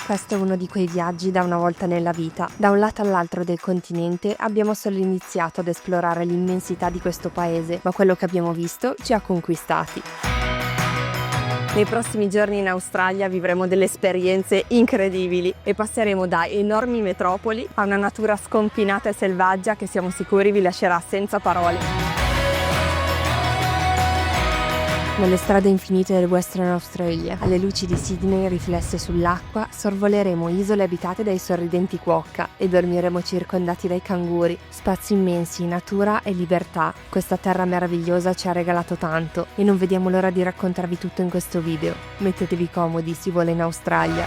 Questo è uno di quei viaggi da una volta nella vita. Da un lato all'altro del continente abbiamo solo iniziato ad esplorare l'immensità di questo paese, ma quello che abbiamo visto ci ha conquistati. Nei prossimi giorni in Australia vivremo delle esperienze incredibili e passeremo da enormi metropoli a una natura sconfinata e selvaggia che siamo sicuri vi lascerà senza parole. Nelle strade infinite del Western Australia, alle luci di Sydney riflesse sull'acqua, sorvoleremo isole abitate dai sorridenti quokka e dormiremo circondati dai canguri. Spazi immensi, natura e libertà. Questa terra meravigliosa ci ha regalato tanto e non vediamo l'ora di raccontarvi tutto in questo video. Mettetevi comodi, si vola in Australia.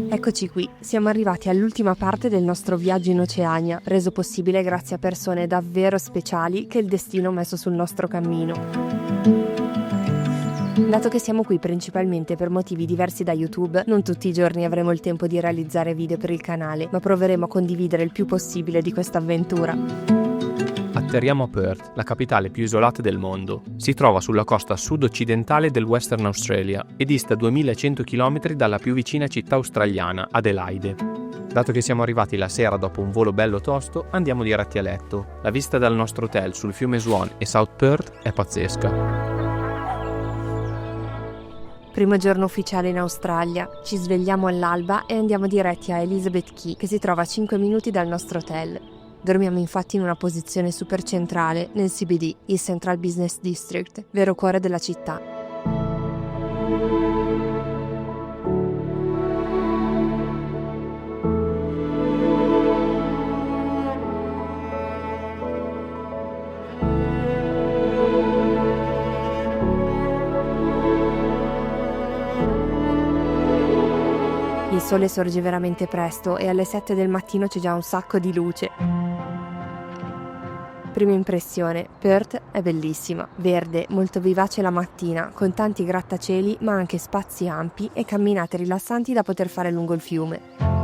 Eccoci qui, siamo arrivati all'ultima parte del nostro viaggio in Oceania, reso possibile grazie a persone davvero speciali che il destino ha messo sul nostro cammino. Dato che siamo qui principalmente per motivi diversi da YouTube, non tutti i giorni avremo il tempo di realizzare video per il canale, ma proveremo a condividere il più possibile di questa avventura. Atterriamo a Perth, la capitale più isolata del mondo. Si trova sulla costa sud-occidentale del Western Australia e dista 2100 km dalla più vicina città australiana, Adelaide. Dato che siamo arrivati la sera dopo un volo bello tosto, andiamo diretti a letto. La vista dal nostro hotel sul fiume Swan e South Perth è pazzesca. Primo giorno ufficiale in Australia, ci svegliamo all'alba e andiamo diretti a Elizabeth Quay, che si trova a 5 minuti dal nostro hotel. Dormiamo infatti in una posizione super centrale nel CBD, il Central Business District, vero cuore della città. Il sole sorge veramente presto e alle 7 del mattino c'è già un sacco di luce. Prima impressione, Perth è bellissima, verde, molto vivace la mattina, con tanti grattacieli ma anche spazi ampi e camminate rilassanti da poter fare lungo il fiume.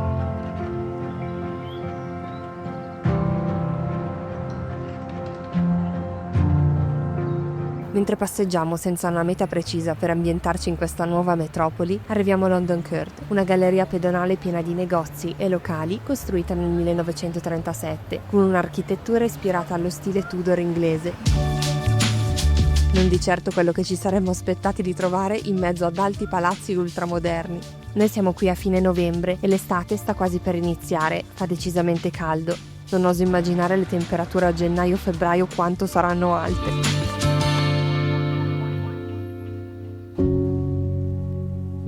Mentre passeggiamo senza una meta precisa per ambientarci in questa nuova metropoli, arriviamo a London Court, una galleria pedonale piena di negozi e locali costruita nel 1937, con un'architettura ispirata allo stile Tudor inglese. Non di certo quello che ci saremmo aspettati di trovare in mezzo ad alti palazzi ultramoderni. Noi siamo qui a fine novembre e l'estate sta quasi per iniziare, fa decisamente caldo. Non oso immaginare le temperature a gennaio-febbraio quanto saranno alte.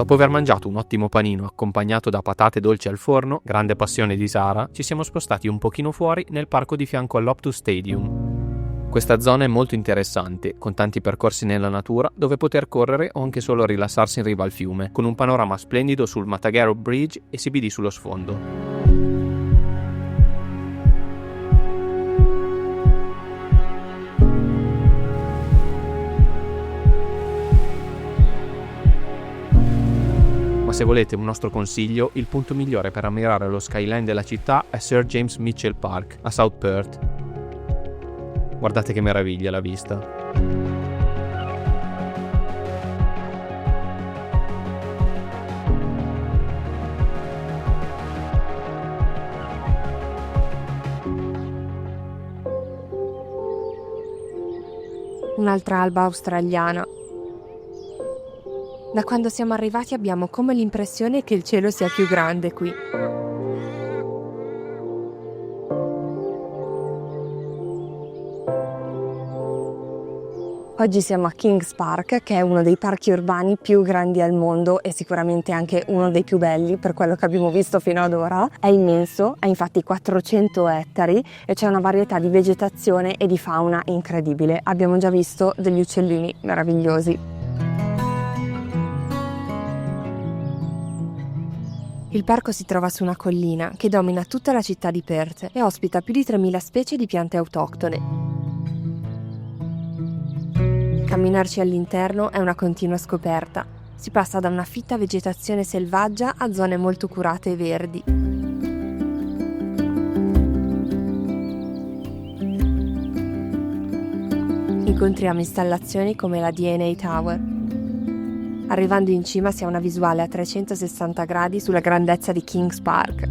Dopo aver mangiato un ottimo panino accompagnato da patate dolci al forno, grande passione di Sara, ci siamo spostati un pochino fuori nel parco di fianco all'Optus Stadium. Questa zona è molto interessante, con tanti percorsi nella natura dove poter correre o anche solo rilassarsi in riva al fiume, con un panorama splendido sul Matagero Bridge e CBD sullo sfondo. Se volete un nostro consiglio, il punto migliore per ammirare lo skyline della città è Sir James Mitchell Park, a South Perth. Guardate che meraviglia la vista. Un'altra alba australiana. Da quando siamo arrivati abbiamo come l'impressione che il cielo sia più grande qui. Oggi siamo a Kings Park, che è uno dei parchi urbani più grandi al mondo e sicuramente anche uno dei più belli per quello che abbiamo visto fino ad ora. È immenso, ha infatti 400 ettari e c'è una varietà di vegetazione e di fauna incredibile. Abbiamo già visto degli uccellini meravigliosi. Il parco si trova su una collina che domina tutta la città di Perth e ospita più di 3.000 specie di piante autoctone. Camminarci all'interno è una continua scoperta. Si passa da una fitta vegetazione selvaggia a zone molto curate e verdi. Incontriamo installazioni come la DNA Tower. Arrivando in cima si ha una visuale a 360 gradi sulla grandezza di Kings Park.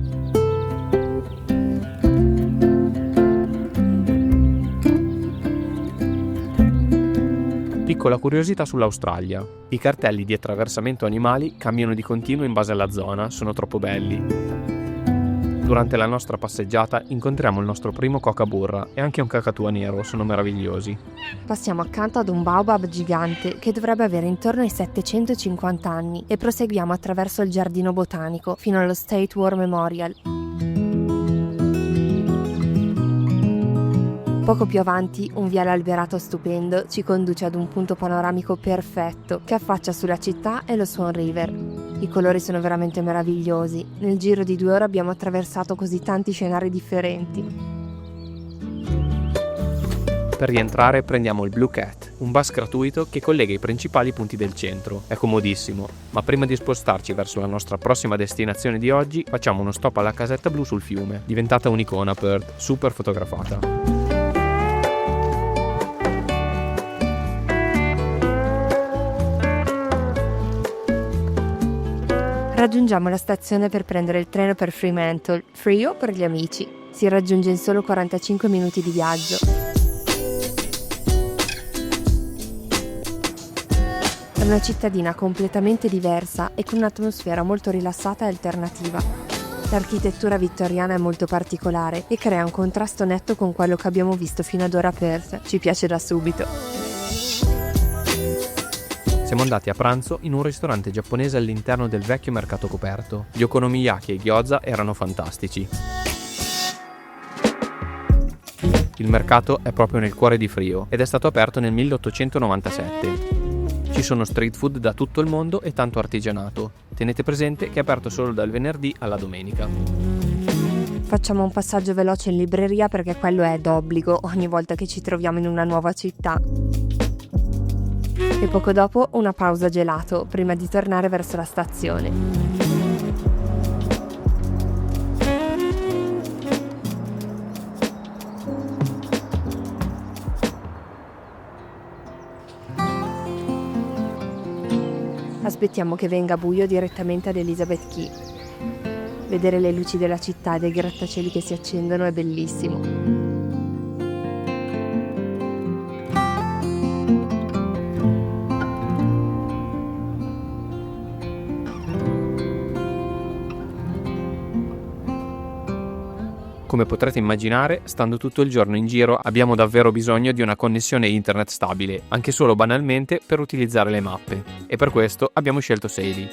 Piccola curiosità sull'Australia. I cartelli di attraversamento animali cambiano di continuo in base alla zona, sono troppo belli. Durante la nostra passeggiata incontriamo il nostro primo cocaburra e anche un cacatua nero, sono meravigliosi. Passiamo accanto ad un baobab gigante che dovrebbe avere intorno ai 750 anni e proseguiamo attraverso il giardino botanico fino allo State War Memorial. Poco più avanti un viale alberato stupendo ci conduce ad un punto panoramico perfetto che affaccia sulla città e lo Swan River. I colori sono veramente meravigliosi. Nel giro di 2 ore abbiamo attraversato così tanti scenari differenti. Per rientrare prendiamo il Blue Cat, un bus gratuito che collega i principali punti del centro. È comodissimo, ma prima di spostarci verso la nostra prossima destinazione di oggi facciamo uno stop alla casetta blu sul fiume, diventata un'icona Perth, super fotografata. Raggiungiamo la stazione per prendere il treno per Fremantle, Frio per gli amici. Si raggiunge in solo 45 minuti di viaggio. È una cittadina completamente diversa e con un'atmosfera molto rilassata e alternativa. L'architettura vittoriana è molto particolare e crea un contrasto netto con quello che abbiamo visto fino ad ora a Perth. Ci piace da subito. Siamo andati a pranzo in un ristorante giapponese all'interno del vecchio mercato coperto. Gli okonomiyaki e i gyoza erano fantastici. Il mercato è proprio nel cuore di Frio ed è stato aperto nel 1897. Ci sono street food da tutto il mondo e tanto artigianato. Tenete presente che è aperto solo dal venerdì alla domenica. Facciamo un passaggio veloce in libreria perché quello è d'obbligo ogni volta che ci troviamo in una nuova città. E poco dopo una pausa gelato prima di tornare verso la stazione. Aspettiamo che venga buio direttamente ad Elizabeth Quay. Vedere le luci della città e dei grattacieli che si accendono è bellissimo. Come potrete immaginare, stando tutto il giorno in giro abbiamo davvero bisogno di una connessione internet stabile, anche solo banalmente per utilizzare le mappe. E per questo abbiamo scelto Saily.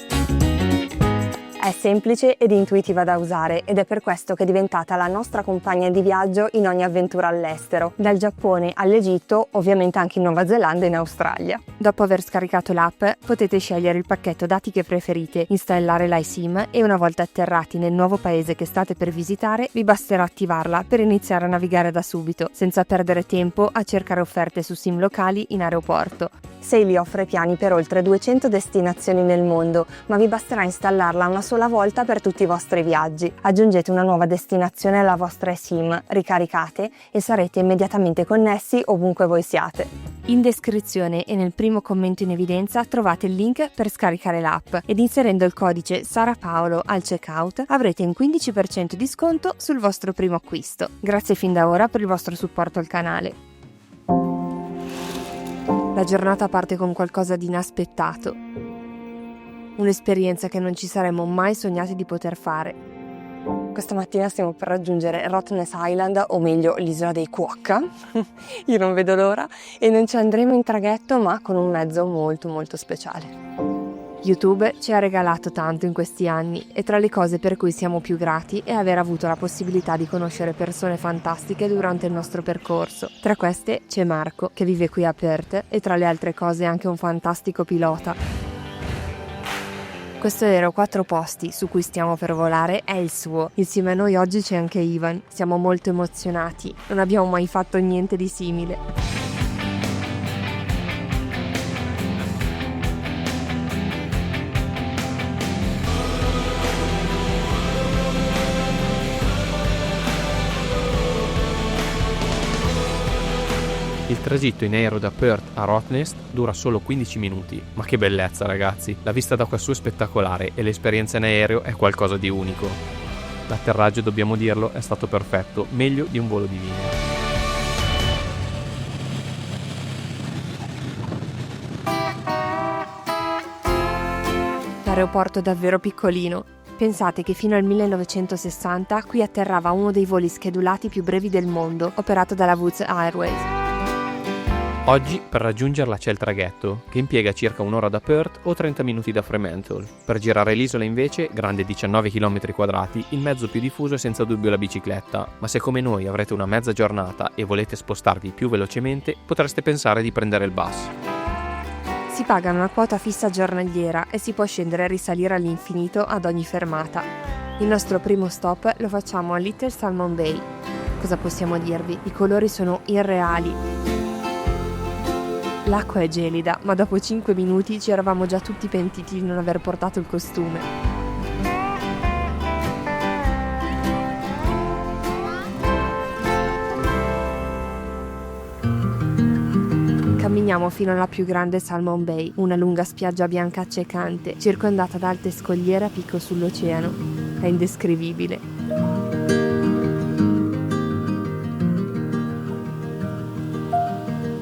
È semplice ed intuitiva da usare ed è per questo che è diventata la nostra compagna di viaggio in ogni avventura all'estero, dal Giappone all'Egitto, ovviamente anche in Nuova Zelanda e in Australia. Dopo aver scaricato l'app potete scegliere il pacchetto dati che preferite, installare l'iSIM e una volta atterrati nel nuovo paese che state per visitare vi basterà attivarla per iniziare a navigare da subito, senza perdere tempo a cercare offerte su SIM locali in aeroporto. Saily offre piani per oltre 200 destinazioni nel mondo, ma vi basterà installarla una sola volta per tutti i vostri viaggi. Aggiungete una nuova destinazione alla vostra SIM, ricaricate e sarete immediatamente connessi ovunque voi siate. In descrizione e nel primo commento in evidenza trovate il link per scaricare l'app ed inserendo il codice SaraPaolo al checkout avrete un 15% di sconto sul vostro primo acquisto. Grazie fin da ora per il vostro supporto al canale. La giornata parte con qualcosa di inaspettato. Un'esperienza che non ci saremmo mai sognati di poter fare. Questa mattina stiamo per raggiungere Rottnest Island, o meglio l'isola dei Quokka. Io non vedo l'ora e non ci andremo in traghetto ma con un mezzo molto molto speciale. YouTube ci ha regalato tanto in questi anni e tra le cose per cui siamo più grati è aver avuto la possibilità di conoscere persone fantastiche durante il nostro percorso. Tra queste c'è Marco, che vive qui a Perth e tra le altre cose anche un fantastico pilota. Questo aereo 4 posti su cui stiamo per volare è il suo. Insieme a noi oggi c'è anche Ivan. Siamo molto emozionati, non abbiamo mai fatto niente di simile. Il tragitto in aereo da Perth a Rottnest dura solo 15 minuti, ma che bellezza ragazzi, la vista da quassù è spettacolare e l'esperienza in aereo è qualcosa di unico. L'atterraggio, dobbiamo dirlo, è stato perfetto, meglio di un volo di linea. L'aeroporto è davvero piccolino. Pensate che fino al 1960 qui atterrava uno dei voli schedulati più brevi del mondo, operato dalla Wooz Airways. Oggi per raggiungerla c'è il traghetto, che impiega circa un'ora da Perth o 30 minuti da Fremantle. Per girare l'isola invece, grande 19 km², il mezzo più diffuso è senza dubbio la bicicletta, ma se come noi avrete una mezza giornata e volete spostarvi più velocemente, potreste pensare di prendere il bus. Si paga una quota fissa giornaliera e si può scendere e risalire all'infinito ad ogni fermata. Il nostro primo stop lo facciamo a Little Salmon Bay. Cosa possiamo dirvi? I colori sono irreali. L'acqua è gelida, ma dopo 5 minuti ci eravamo già tutti pentiti di non aver portato il costume. Camminiamo fino alla più grande Salmon Bay, una lunga spiaggia bianca accecante, circondata da alte scogliere a picco sull'oceano. È indescrivibile.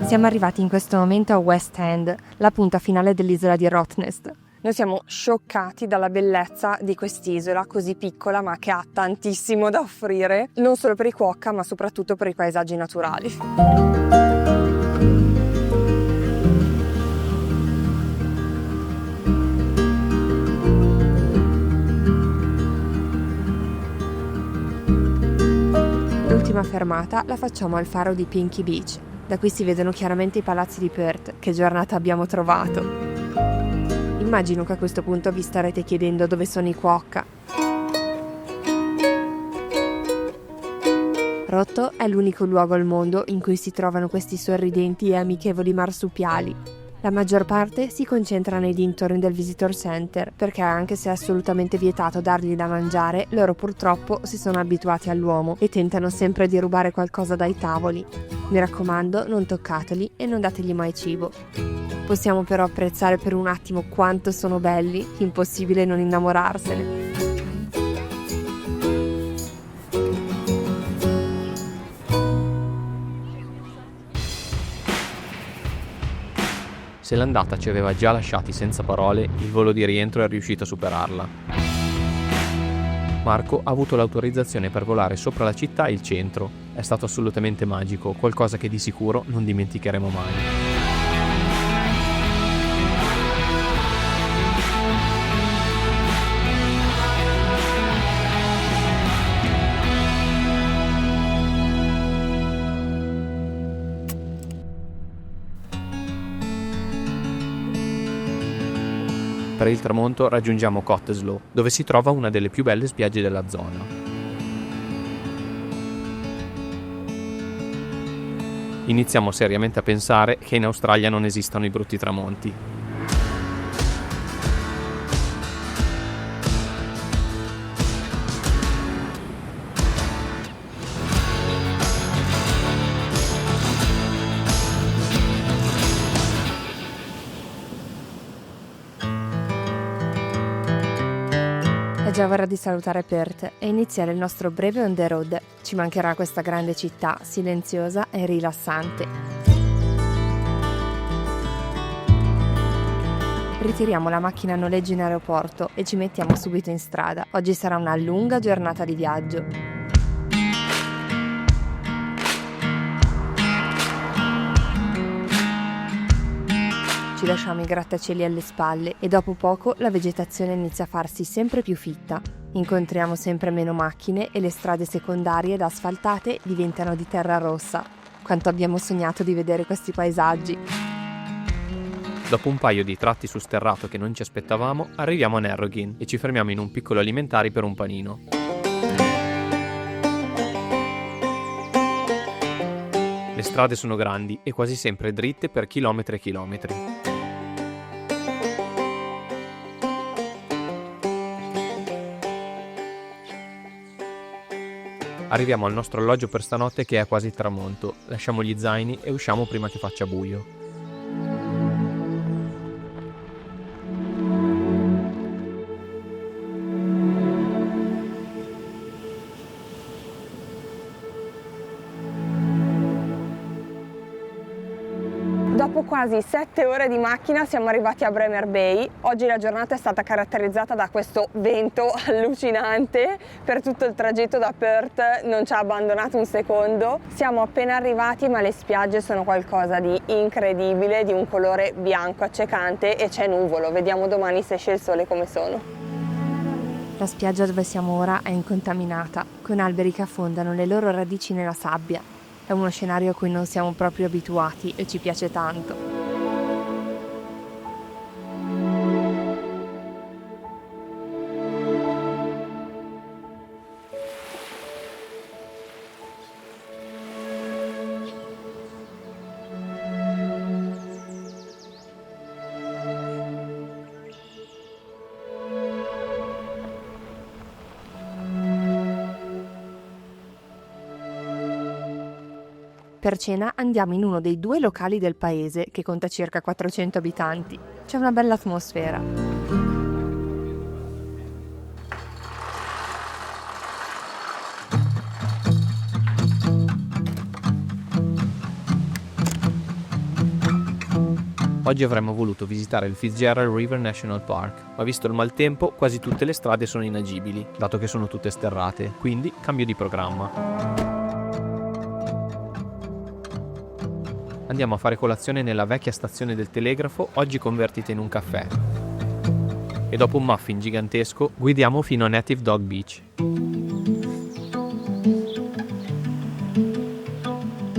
Siamo arrivati in questo momento a West End, la punta finale dell'isola di Rottnest. Noi siamo scioccati dalla bellezza di quest'isola così piccola ma che ha tantissimo da offrire, non solo per i quokka ma soprattutto per i paesaggi naturali. L'ultima fermata la facciamo al faro di Pinky Beach. Da qui si vedono chiaramente i palazzi di Perth. Che giornata abbiamo trovato! Immagino che a questo punto vi starete chiedendo dove sono i quokka. Rotto è l'unico luogo al mondo in cui si trovano questi sorridenti e amichevoli marsupiali. La maggior parte si concentra nei dintorni del Visitor Center, perché anche se è assolutamente vietato dargli da mangiare, loro purtroppo si sono abituati all'uomo e tentano sempre di rubare qualcosa dai tavoli. Mi raccomando, non toccateli e non dategli mai cibo. Possiamo però apprezzare per un attimo quanto sono belli, impossibile non innamorarsene. Se l'andata ci aveva già lasciati senza parole, il volo di rientro è riuscito a superarla. Marco ha avuto l'autorizzazione per volare sopra la città e il centro. È stato assolutamente magico, qualcosa che di sicuro non dimenticheremo mai. Per il tramonto raggiungiamo Cottesloe, dove si trova una delle più belle spiagge della zona. Iniziamo seriamente a pensare che in Australia non esistano i brutti tramonti. È già ora di salutare Perth e iniziare il nostro breve on the road. Ci mancherà questa grande città, silenziosa e rilassante. Ritiriamo la macchina a noleggio in aeroporto e ci mettiamo subito in strada. Oggi sarà una lunga giornata di viaggio. Ci lasciamo i grattacieli alle spalle e dopo poco la vegetazione inizia a farsi sempre più fitta. Incontriamo sempre meno macchine e le strade secondarie ed asfaltate diventano di terra rossa. Quanto abbiamo sognato di vedere questi paesaggi! Dopo un paio di tratti su sterrato che non ci aspettavamo, arriviamo a Narrogin e ci fermiamo in un piccolo alimentari per un panino. Le strade sono grandi e quasi sempre dritte per chilometri e chilometri. Arriviamo al nostro alloggio per stanotte che è quasi il tramonto, lasciamo gli zaini e usciamo prima che faccia buio. Dopo quasi 7 ore di macchina siamo arrivati a Bremer Bay. Oggi la giornata è stata caratterizzata da questo vento allucinante. Per tutto il tragitto da Perth non ci ha abbandonato un secondo. Siamo appena arrivati, ma le spiagge sono qualcosa di incredibile, di un colore bianco accecante, e c'è nuvolo. Vediamo domani se esce il sole come sono. La spiaggia dove siamo ora è incontaminata, con alberi che affondano le loro radici nella sabbia. È uno scenario a cui non siamo proprio abituati e ci piace tanto. Per cena andiamo in uno dei 2 locali del paese, che conta circa 400 abitanti. C'è una bella atmosfera. Oggi avremmo voluto visitare il Fitzgerald River National Park, ma visto il maltempo quasi tutte le strade sono inagibili, dato che sono tutte sterrate, quindi cambio di programma. Andiamo a fare colazione nella vecchia stazione del telegrafo, oggi convertita in un caffè. E dopo un muffin gigantesco, guidiamo fino a Native Dog Beach.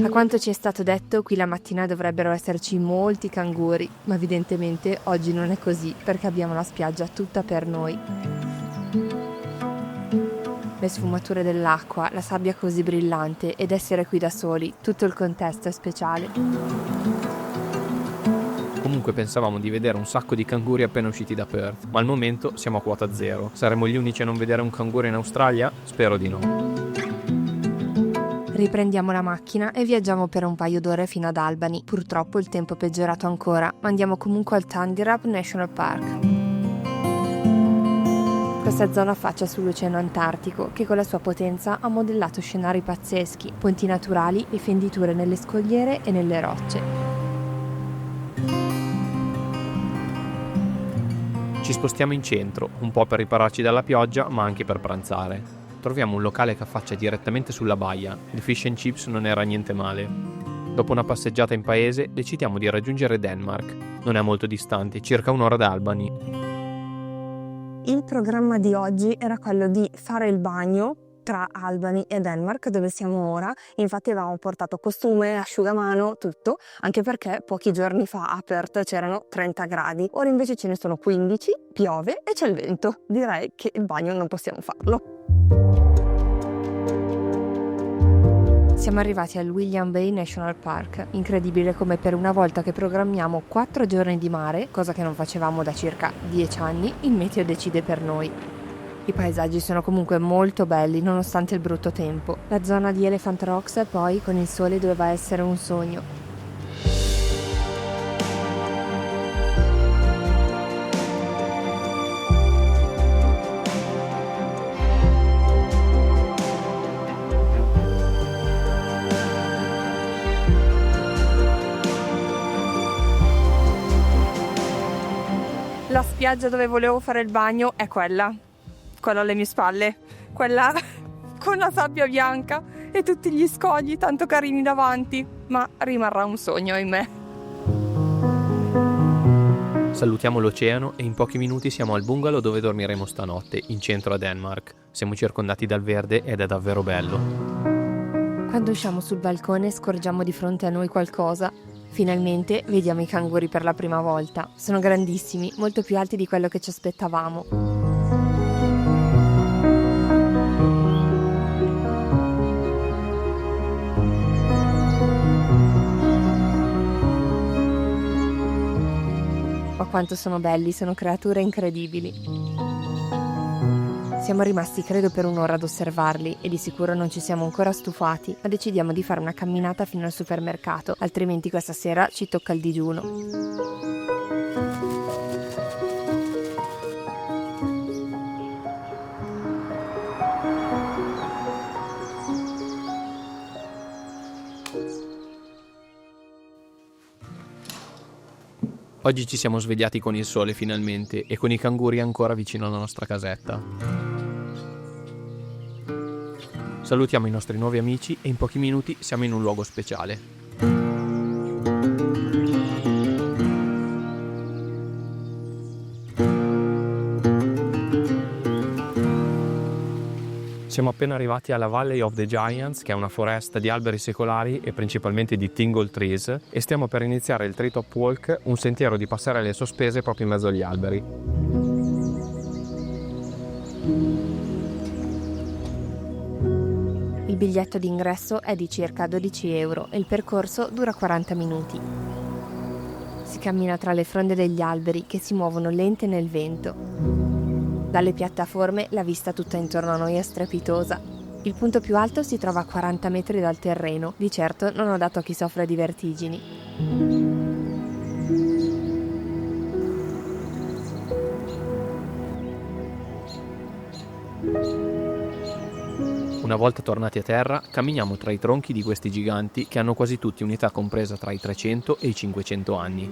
A quanto ci è stato detto, qui la mattina dovrebbero esserci molti canguri, ma evidentemente oggi non è così, perché abbiamo la spiaggia tutta per noi. Le sfumature dell'acqua, la sabbia così brillante ed essere qui da soli, tutto il contesto è speciale. Comunque pensavamo di vedere un sacco di canguri appena usciti da Perth, ma al momento siamo a quota zero. Saremo gli unici a non vedere un canguro in Australia? Spero di no. Riprendiamo la macchina e viaggiamo per un paio d'ore fino ad Albany. Purtroppo il tempo è peggiorato ancora, ma andiamo comunque al Tundierab National Park. Questa zona affaccia sull'Oceano Antartico, che con la sua potenza ha modellato scenari pazzeschi, ponti naturali e fenditure nelle scogliere e nelle rocce. Ci spostiamo in centro, un po' per ripararci dalla pioggia, ma anche per pranzare. Troviamo un locale che affaccia direttamente sulla baia. Il fish and chips non era niente male. Dopo una passeggiata in paese, decidiamo di raggiungere Denmark. Non è molto distante, circa un'ora da Albany. Il programma di oggi era quello di fare il bagno tra Albany e Denmark, dove siamo ora. Infatti avevamo portato costume, asciugamano, tutto, anche perché pochi giorni fa a Perth c'erano 30 gradi. Ora invece ce ne sono 15, piove e c'è il vento. Direi che il bagno non possiamo farlo. Siamo arrivati al William Bay National Park. Incredibile come per una volta che programmiamo 4 giorni di mare, cosa che non facevamo da circa 10 anni, il meteo decide per noi. I paesaggi sono comunque molto belli nonostante il brutto tempo. La zona di Elephant Rocks poi con il sole doveva essere un sogno. La spiaggia dove volevo fare il bagno è quella alle mie spalle, quella con la sabbia bianca e tutti gli scogli tanto carini davanti, ma rimarrà un sogno in me. Salutiamo l'oceano e in pochi minuti siamo al bungalow dove dormiremo stanotte, in centro a Denmark. Siamo circondati dal verde ed è davvero bello. Quando usciamo sul balcone scorgiamo di fronte a noi qualcosa. Finalmente vediamo i canguri per la prima volta. Sono grandissimi, molto più alti di quello che ci aspettavamo. Ma quanto sono belli, sono creature incredibili. Siamo rimasti credo per un'ora ad osservarli e di sicuro non ci siamo ancora stufati, ma decidiamo di fare una camminata fino al supermercato, altrimenti questa sera ci tocca il digiuno. Oggi ci siamo svegliati con il sole finalmente e con i canguri ancora vicino alla nostra casetta. Salutiamo i nostri nuovi amici e in pochi minuti siamo in un luogo speciale. Siamo appena arrivati alla Valley of the Giants, che è una foresta di alberi secolari e principalmente di tingle trees, e stiamo per iniziare il Treetop Walk, un sentiero di passerelle sospese proprio in mezzo agli alberi. Il biglietto d'ingresso è di circa 12 euro e il percorso dura 40 minuti. Si cammina tra le fronde degli alberi che si muovono lente nel vento. Dalle piattaforme la vista tutta intorno a noi è strepitosa. Il punto più alto si trova a 40 metri dal terreno, di certo non adatto a chi soffre di vertigini. Una volta tornati a terra, camminiamo tra i tronchi di questi giganti che hanno quasi tutti un'età compresa tra i 300 e i 500 anni.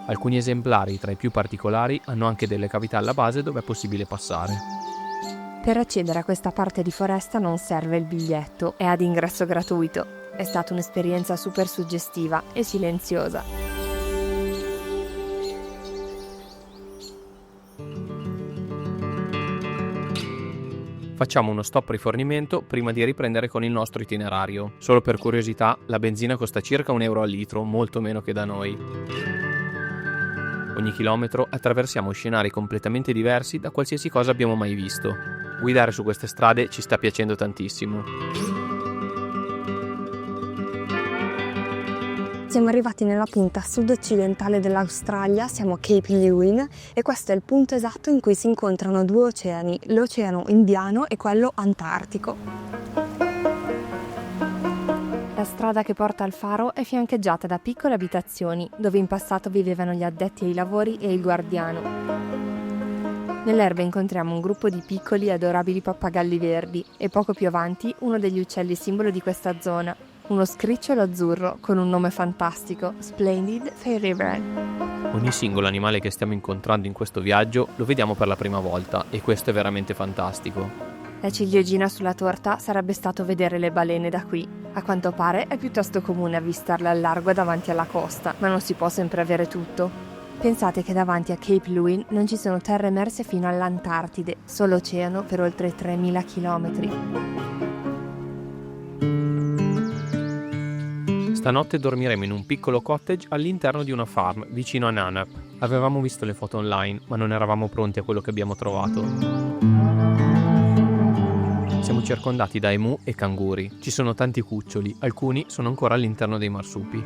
Alcuni esemplari, tra i più particolari, hanno anche delle cavità alla base dove è possibile passare. Per accedere a questa parte di foresta non serve il biglietto, è ad ingresso gratuito. È stata un'esperienza super suggestiva e silenziosa. Facciamo uno stop rifornimento prima di riprendere con il nostro itinerario. Solo per curiosità, la benzina costa circa 1 euro al litro, molto meno che da noi. Ogni chilometro attraversiamo scenari completamente diversi da qualsiasi cosa abbiamo mai visto. Guidare su queste strade ci sta piacendo tantissimo. Siamo arrivati nella punta sud-occidentale dell'Australia, siamo a Cape Leeuwin e questo è il punto esatto in cui si incontrano due oceani, l'Oceano Indiano e quello Antartico. La strada che porta al faro è fiancheggiata da piccole abitazioni, dove in passato vivevano gli addetti ai lavori e il guardiano. Nell'erba incontriamo un gruppo di piccoli e adorabili pappagalli verdi e poco più avanti uno degli uccelli simbolo di questa zona, uno scricciolo azzurro con un nome fantastico, Splendid Fairy Wren. Ogni singolo animale che stiamo incontrando in questo viaggio lo vediamo per la prima volta e questo è veramente fantastico. La ciliegina sulla torta sarebbe stato vedere le balene da qui. A quanto pare è piuttosto comune avvistarle al largo davanti alla costa, ma non si può sempre avere tutto. Pensate che davanti a Cape Leeuwin non ci sono terre emerse fino all'Antartide, solo oceano per oltre 3.000 chilometri. Stanotte dormiremo in un piccolo cottage all'interno di una farm vicino a Nanap. Avevamo visto le foto online, ma non eravamo pronti a quello che abbiamo trovato. Siamo circondati da emu e canguri. Ci sono tanti cuccioli, alcuni sono ancora all'interno dei marsupi.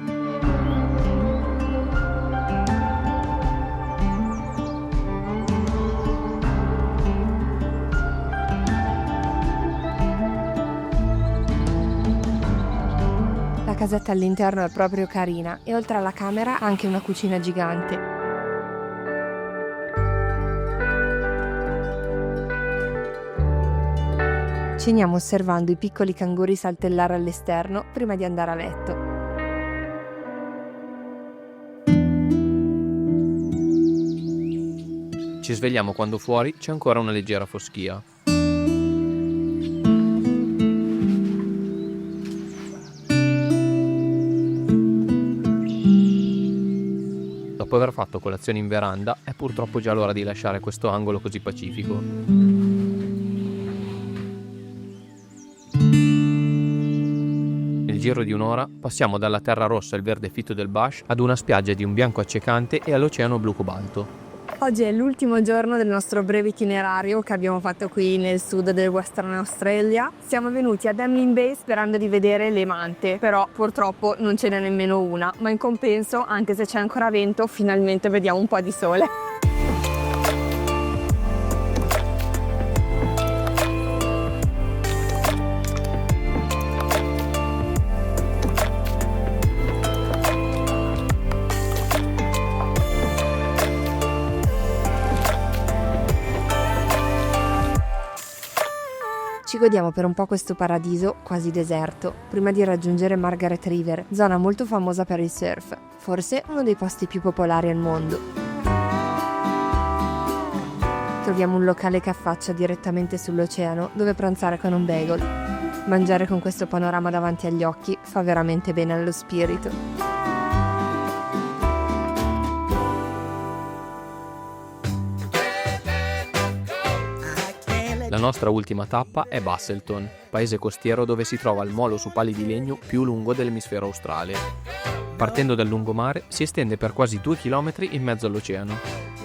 La casetta all'interno è proprio carina e oltre alla camera ha anche una cucina gigante. Ceniamo osservando i piccoli canguri saltellare all'esterno prima di andare a letto. Ci svegliamo quando fuori c'è ancora una leggera foschia. Dopo aver fatto colazione in veranda, è purtroppo già l'ora di lasciare questo angolo così pacifico. Nel giro di un'ora passiamo dalla terra rossa e il verde fitto del bush ad una spiaggia di un bianco accecante e all'oceano blu cobalto. Oggi è l'ultimo giorno del nostro breve itinerario che abbiamo fatto qui nel sud del Western Australia. Siamo venuti ad Emlyn Bay sperando di vedere le mante, però purtroppo non ce n'è nemmeno una, ma in compenso, anche se c'è ancora vento, finalmente vediamo un po' di sole. Ci godiamo per un po' questo paradiso quasi deserto, prima di raggiungere Margaret River, zona molto famosa per il surf, forse uno dei posti più popolari al mondo. Troviamo un locale che affaccia direttamente sull'oceano, dove pranzare con un bagel. Mangiare con questo panorama davanti agli occhi fa veramente bene allo spirito. La nostra ultima tappa è Busselton, paese costiero dove si trova il molo su pali di legno più lungo dell'emisfero australe. Partendo dal lungomare si estende per quasi 2 chilometri in mezzo all'oceano.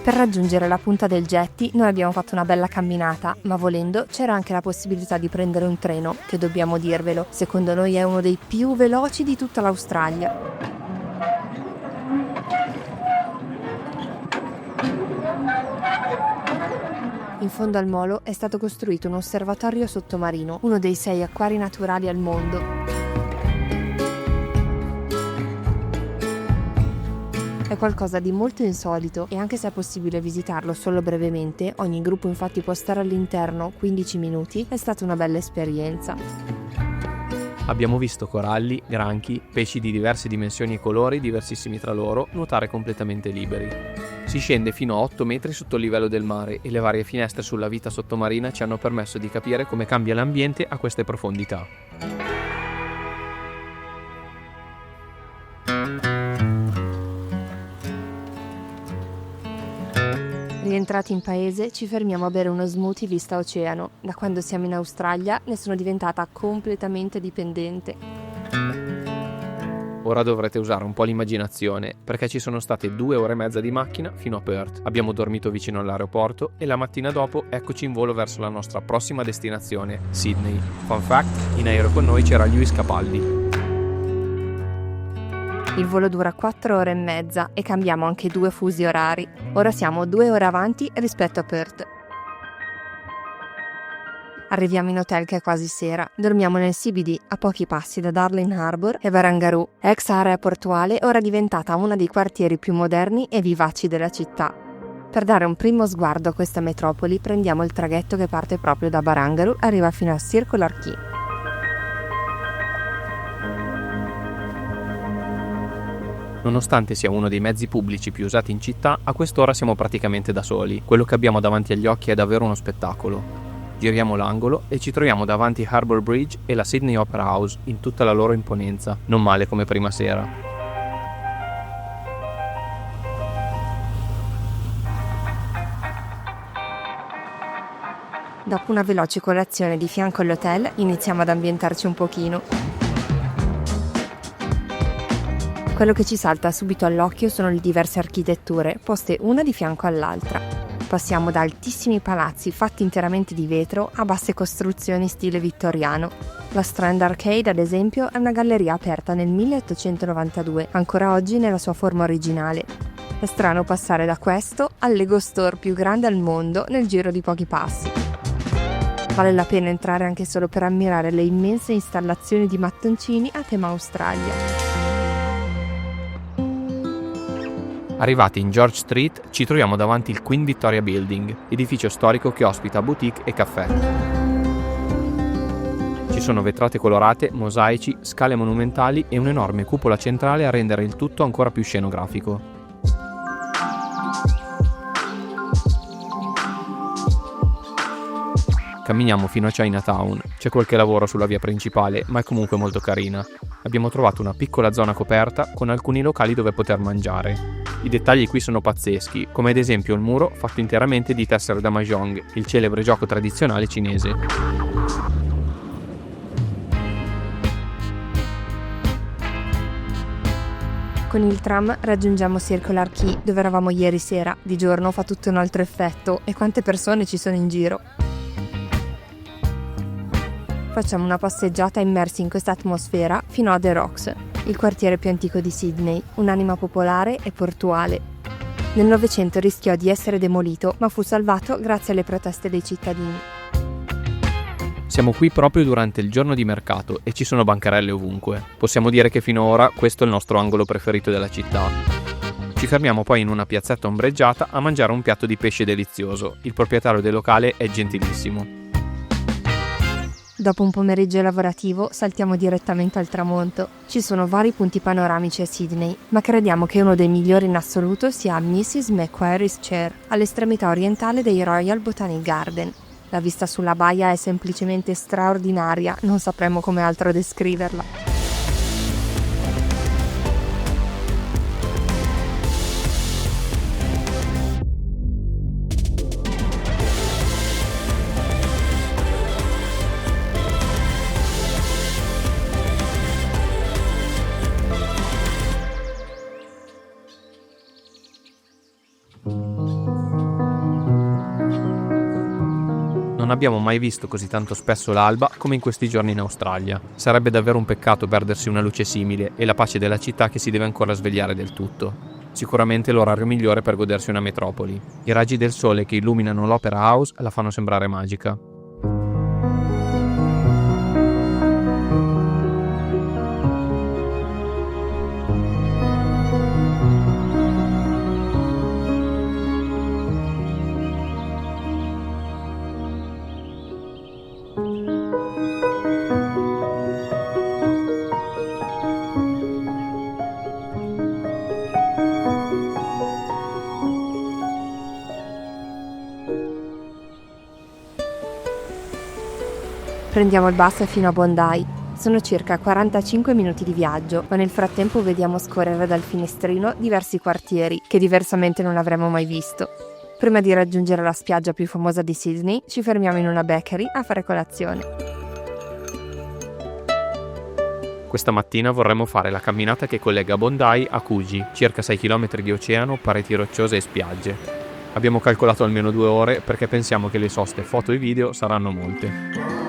Per raggiungere la punta del Jetty noi abbiamo fatto una bella camminata, ma volendo c'era anche la possibilità di prendere un treno, che dobbiamo dirvelo, secondo noi è uno dei più veloci di tutta l'Australia. In fondo al molo è stato costruito un osservatorio sottomarino, uno dei 6 acquari naturali al mondo. È qualcosa di molto insolito e anche se è possibile visitarlo solo brevemente, ogni gruppo infatti può stare all'interno 15 minuti, è stata una bella esperienza. Abbiamo visto coralli, granchi, pesci di diverse dimensioni e colori, diversissimi tra loro, nuotare completamente liberi. Si scende fino a 8 metri sotto il livello del mare e le varie finestre sulla vita sottomarina ci hanno permesso di capire come cambia l'ambiente a queste profondità. Rientrati in paese ci fermiamo a bere uno smoothie vista oceano. Da quando siamo in Australia ne sono diventata completamente dipendente. Ora dovrete usare un po' l'immaginazione, perché ci sono state 2 ore e mezza di macchina fino a Perth. Abbiamo dormito vicino all'aeroporto e la mattina dopo eccoci in volo verso la nostra prossima destinazione, Sydney. Fun fact, in aereo con noi c'era Lewis Capaldi. Il volo dura 4 ore e mezza e cambiamo anche 2 fusi orari. Ora siamo 2 ore avanti rispetto a Perth. Arriviamo in hotel che è quasi sera. Dormiamo nel CBD, a pochi passi da Darling Harbour e Barangaroo, ex area portuale ora diventata uno dei quartieri più moderni e vivaci della città. Per dare un primo sguardo a questa metropoli prendiamo il traghetto che parte proprio da Barangaroo e arriva fino a Circular Quay. Nonostante sia uno dei mezzi pubblici più usati in città, a quest'ora siamo praticamente da soli. Quello che abbiamo davanti agli occhi è davvero uno spettacolo. Giriamo l'angolo e ci troviamo davanti Harbour Bridge e la Sydney Opera House in tutta la loro imponenza. Non male come prima sera. Dopo una veloce colazione di fianco all'hotel iniziamo ad ambientarci un pochino. Quello che ci salta subito all'occhio sono le diverse architetture, poste una di fianco all'altra. Passiamo da altissimi palazzi fatti interamente di vetro a basse costruzioni stile vittoriano. La Strand Arcade, ad esempio, è una galleria aperta nel 1892, ancora oggi nella sua forma originale. È strano passare da questo al Lego Store più grande al mondo nel giro di pochi passi. Vale la pena entrare anche solo per ammirare le immense installazioni di mattoncini a tema Australia. Arrivati in George Street ci troviamo davanti il Queen Victoria Building, edificio storico che ospita boutique e caffè. Ci sono vetrate colorate, mosaici, scale monumentali e un'enorme cupola centrale a rendere il tutto ancora più scenografico. Camminiamo fino a Chinatown, c'è qualche lavoro sulla via principale, ma è comunque molto carina. Abbiamo trovato una piccola zona coperta con alcuni locali dove poter mangiare. I dettagli qui sono pazzeschi, come ad esempio il muro fatto interamente di tessere da mahjong, il celebre gioco tradizionale cinese. Con il tram raggiungiamo Circular Quay, dove eravamo ieri sera. Di giorno fa tutto un altro effetto, e quante persone ci sono in giro. Facciamo una passeggiata immersi in questa atmosfera fino a The Rocks, il quartiere più antico di Sydney, un'anima popolare e portuale. Nel Novecento rischiò di essere demolito, ma fu salvato grazie alle proteste dei cittadini. Siamo qui proprio durante il giorno di mercato e ci sono bancarelle ovunque. Possiamo dire che finora questo è il nostro angolo preferito della città. Ci fermiamo poi in una piazzetta ombreggiata a mangiare un piatto di pesce delizioso. Il proprietario del locale è gentilissimo. Dopo un pomeriggio lavorativo saltiamo direttamente al tramonto. Ci sono vari punti panoramici a Sydney, ma crediamo che uno dei migliori in assoluto sia Mrs. Macquarie's Chair, all'estremità orientale dei Royal Botanic Garden. La vista sulla baia è semplicemente straordinaria, non sapremmo come altro descriverla. Non abbiamo mai visto così tanto spesso l'alba come in questi giorni in Australia. Sarebbe davvero un peccato perdersi una luce simile e la pace della città che si deve ancora svegliare del tutto. Sicuramente l'orario migliore per godersi una metropoli. I raggi del sole che illuminano l'Opera House la fanno sembrare magica. Prendiamo il bus fino a Bondi. Sono circa 45 minuti di viaggio, ma nel frattempo vediamo scorrere dal finestrino diversi quartieri che diversamente non avremmo mai visto. Prima di raggiungere la spiaggia più famosa di Sydney, ci fermiamo in una bakery a fare colazione. Questa mattina vorremmo fare la camminata che collega Bondi a Coogee, circa 6 km di oceano, pareti rocciose e spiagge. Abbiamo calcolato almeno 2 ore perché pensiamo che le soste foto e video saranno molte.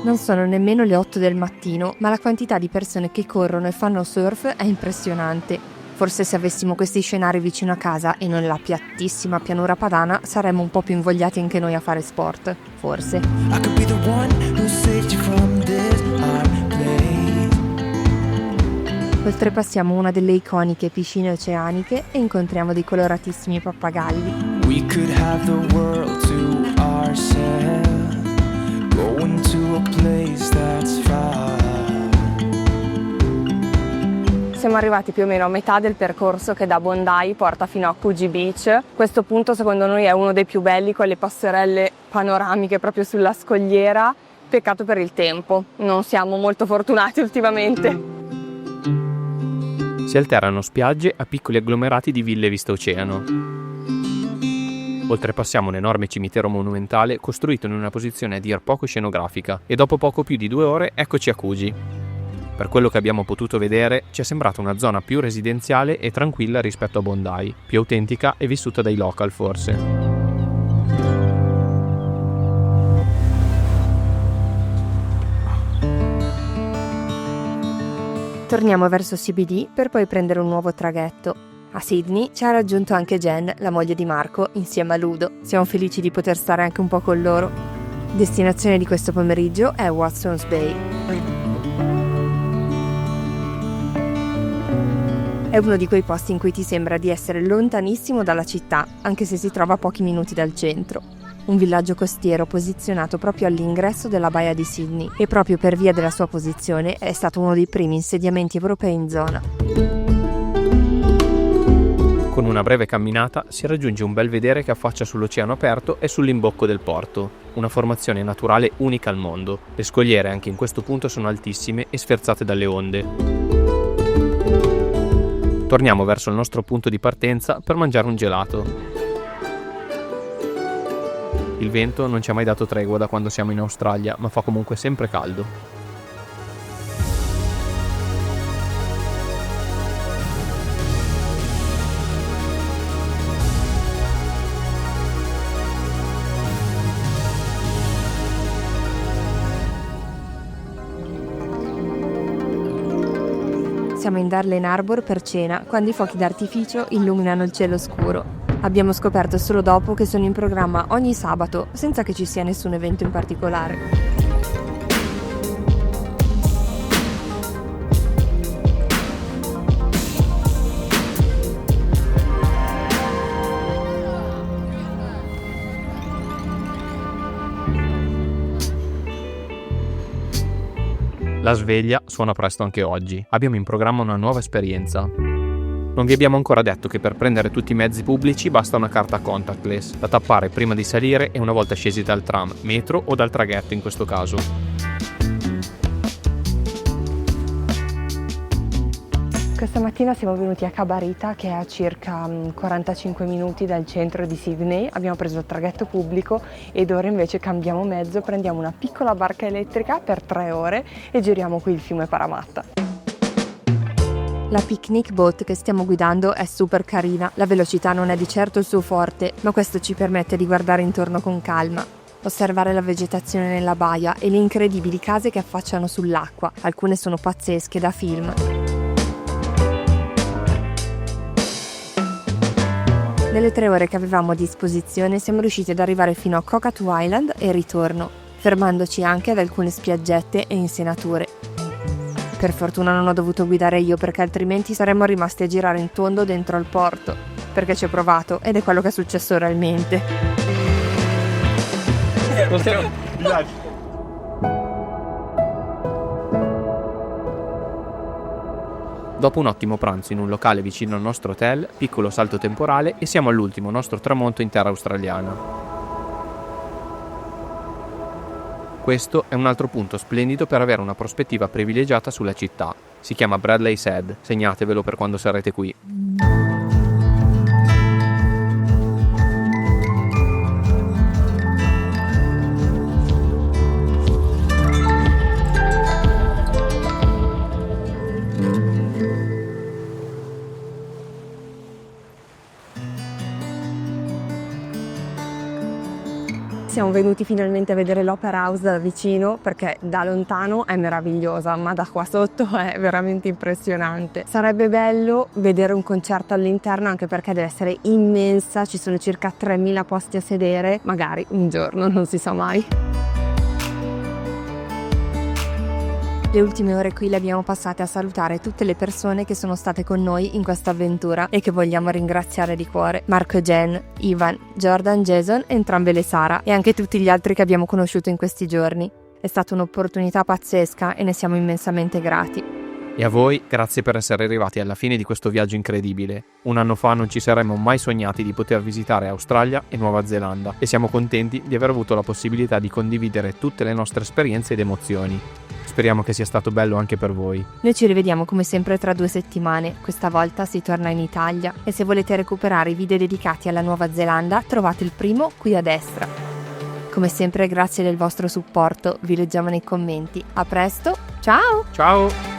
Non sono nemmeno le 8 del mattino, ma la quantità di persone che corrono e fanno surf è impressionante. Forse se avessimo questi scenari vicino a casa e non la piattissima pianura padana, saremmo un po' più invogliati anche noi a fare sport, forse. Oltrepassiamo una delle iconiche piscine oceaniche e incontriamo dei coloratissimi pappagalli. We could have the world to ourselves. Going to a place that's far. Siamo arrivati più o meno a metà del percorso che da Bondi porta fino a Coogee Beach. Questo punto secondo noi è uno dei più belli, con le passerelle panoramiche proprio sulla scogliera. Peccato per il tempo, non siamo molto fortunati ultimamente. Si alternano spiagge a piccoli agglomerati di ville vista oceano. Oltrepassiamo un enorme cimitero monumentale costruito in una posizione a dir poco scenografica e dopo poco più di 2 ore eccoci a Coogee. Per quello che abbiamo potuto vedere ci è sembrata una zona più residenziale e tranquilla rispetto a Bondi, più autentica e vissuta dai local forse. Torniamo verso CBD per poi prendere un nuovo traghetto. A Sydney ci ha raggiunto anche Jen, la moglie di Marco, insieme a Ludo. Siamo felici di poter stare anche un po' con loro. Destinazione di questo pomeriggio è Watson's Bay. È uno di quei posti in cui ti sembra di essere lontanissimo dalla città, anche se si trova a pochi minuti dal centro. Un villaggio costiero posizionato proprio all'ingresso della baia di Sydney e proprio per via della sua posizione è stato uno dei primi insediamenti europei in zona. Con una breve camminata si raggiunge un belvedere che affaccia sull'oceano aperto e sull'imbocco del porto, una formazione naturale unica al mondo. Le scogliere anche in questo punto sono altissime e sferzate dalle onde. Torniamo verso il nostro punto di partenza per mangiare un gelato. Il vento non ci ha mai dato tregua da quando siamo in Australia, ma fa comunque sempre caldo. Siamo in Darlen Harbour per cena, quando i fuochi d'artificio illuminano il cielo scuro. Abbiamo scoperto solo dopo che sono in programma ogni sabato, senza che ci sia nessun evento in particolare. La sveglia suona presto anche oggi. Abbiamo in programma una nuova esperienza. Non vi abbiamo ancora detto che per prendere tutti i mezzi pubblici basta una carta contactless, da tappare prima di salire e una volta scesi dal tram, metro o dal traghetto in questo caso. Questa mattina siamo venuti a Cabarita, che è a circa 45 minuti dal centro di Sydney. Abbiamo preso il traghetto pubblico ed ora invece cambiamo mezzo, prendiamo una piccola barca elettrica per 3 ore e giriamo qui il fiume Parramatta. La picnic boat che stiamo guidando è super carina, la velocità non è di certo il suo forte, ma questo ci permette di guardare intorno con calma. Osservare la vegetazione nella baia e le incredibili case che affacciano sull'acqua, alcune sono pazzesche da film. Nelle 3 ore che avevamo a disposizione siamo riusciti ad arrivare fino a Cockatoo Island e ritorno, fermandoci anche ad alcune spiaggette e insenature. Per fortuna non ho dovuto guidare io, perché altrimenti saremmo rimasti a girare in tondo dentro al porto, perché ci ho provato ed è quello che è successo realmente. Dopo un ottimo pranzo in un locale vicino al nostro hotel, piccolo salto temporale e siamo all'ultimo nostro tramonto in terra australiana. Questo è un altro punto splendido per avere una prospettiva privilegiata sulla città. Si chiama Bradley's Head, segnatevelo per quando sarete qui. Siamo venuti finalmente a vedere l'Opera House da vicino, perché da lontano è meravigliosa, ma da qua sotto è veramente impressionante. Sarebbe bello vedere un concerto all'interno, anche perché deve essere immensa, ci sono circa 3000 posti a sedere, magari un giorno, non si sa mai. Le ultime ore qui le abbiamo passate a salutare tutte le persone che sono state con noi in questa avventura e che vogliamo ringraziare di cuore. Marco e Jen, Ivan, Jordan, Jason, entrambe le Sara e anche tutti gli altri che abbiamo conosciuto in questi giorni. È stata un'opportunità pazzesca e ne siamo immensamente grati. E a voi, grazie per essere arrivati alla fine di questo viaggio incredibile. Un anno fa non ci saremmo mai sognati di poter visitare Australia e Nuova Zelanda e siamo contenti di aver avuto la possibilità di condividere tutte le nostre esperienze ed emozioni. Speriamo che sia stato bello anche per voi. Noi ci rivediamo come sempre tra 2 settimane, questa volta si torna in Italia e se volete recuperare i video dedicati alla Nuova Zelanda trovate il primo qui a destra. Come sempre grazie del vostro supporto, vi leggiamo nei commenti. A presto, ciao! Ciao!